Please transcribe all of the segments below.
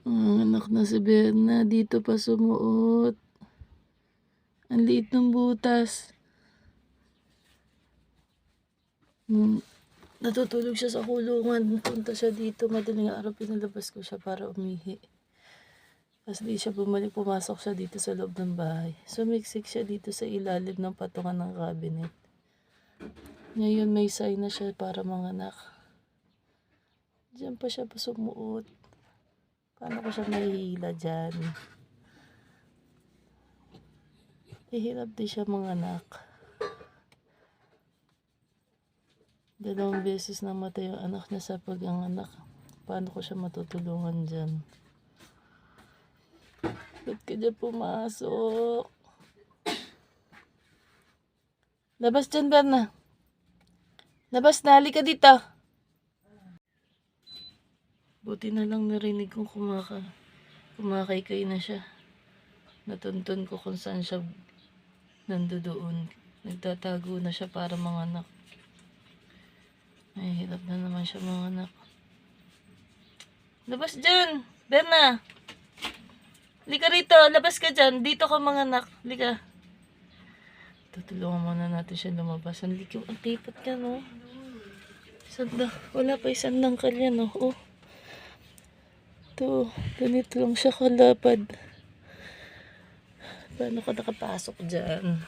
Ang anak na si Berna, dito pa sumuot. Ang liit ng butas. Natutulog siya sa kulungan. Punta siya dito. Madaling araw pinalabas ko siya para umihi. Tapos di siya pumasok siya dito sa loob ng bahay. Sumiksik siya dito sa ilalim ng patungan ng cabinet. Ngayon may sign na siya para manganak. Diyan pa siya sumuot. Paano ko siya mahihila dyan? Ihirap din siya manganak. 2 beses namatay yung anak niya sa pag-anganak. Paano ko siya matutulungan dyan? Ba't ka dyan pumasok? Labas dyan, Berna. Labas na, halika dito. Buti na lang narinig kong kumakaykay na siya. Natuntun ko kung saan siya nandoon. Nagtatago na siya para manganak. Ay, hirap na naman siya manganak. Labas dyan, Berna. Halika rito, labas ka dyan. Dito ka manganak. Halika. Tutulungan muna natin siya lumabas. Ang lipat ka, no? Wala pa isang nangkal yan, no? Oh. Ito, ganito lang siya kalapad. Paano ka nakapasok dyan?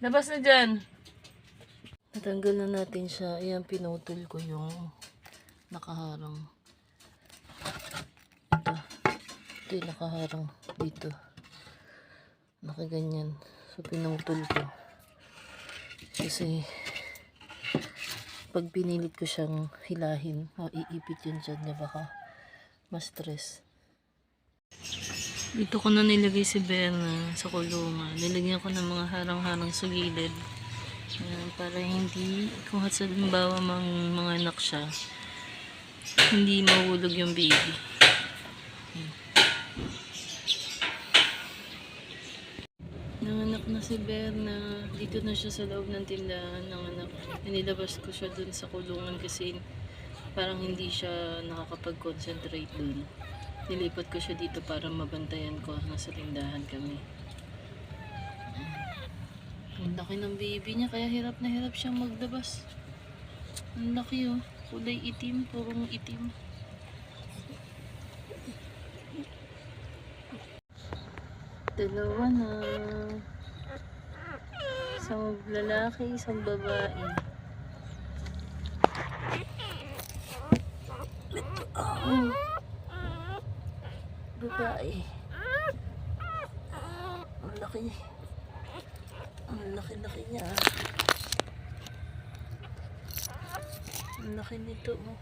Labas na dyan. Natanggal na natin siya. Ayan, pinutol ko yung nakaharang. Ito yung nakaharang dito. Nakaganyan. So, pinutol ko. Kasi, pag pinilit ko siyang hilahin, iipit yun dyan niya, baka ma-stress. Dito ko na nilagay si Berna sa kulungan. Nilagyan ko ng mga harang-harang sa gilid. Para hindi, kung halimbawa mga anak siya, hindi mahulog yung baby. Nanganak na si Berna. Dito na siya sa loob ng tindahan. Nanganak. Nilabas ko siya dun sa kulungan kasi parang hindi siya nakakapag-concentrate dun. Nilipat ko siya dito para mabantayan ko. Nasa tindahan kami. Ang laki ng baby niya, kaya hirap na hirap siyang maglabas. Ang laki, oh. Kulay itim, purong itim. Dalawa na. Isang lalaki, isang babae. Oh. Babae. Ang laki. Ang laki-laki niya. Ang laki nito, oh.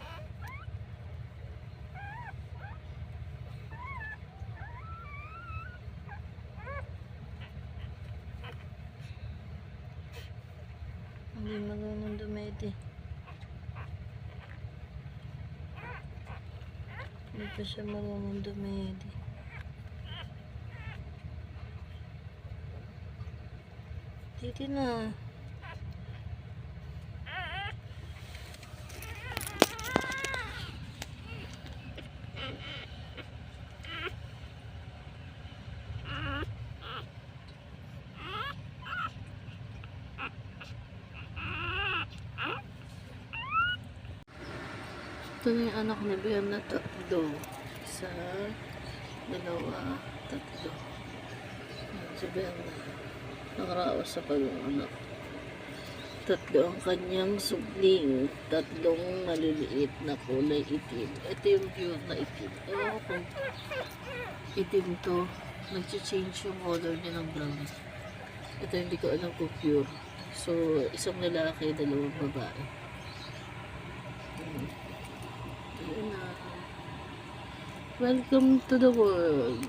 Hindi marunong dumede. Hindi pa siya marunong dumede. Dito na. Ito na yung anak ni Berna, 3. 1, 2, 3. Si Berna. Nakaraos sa pag-anak. 3 ang kanyang subling. 3 maliliit na kulay itim. Ito yung pure na itim. Ewan ko kung itim to. Nag-change yung color niya ng brown. Ito hindi ko alam kung pure. So, isang lalaki, 2 babae. Welcome to the world.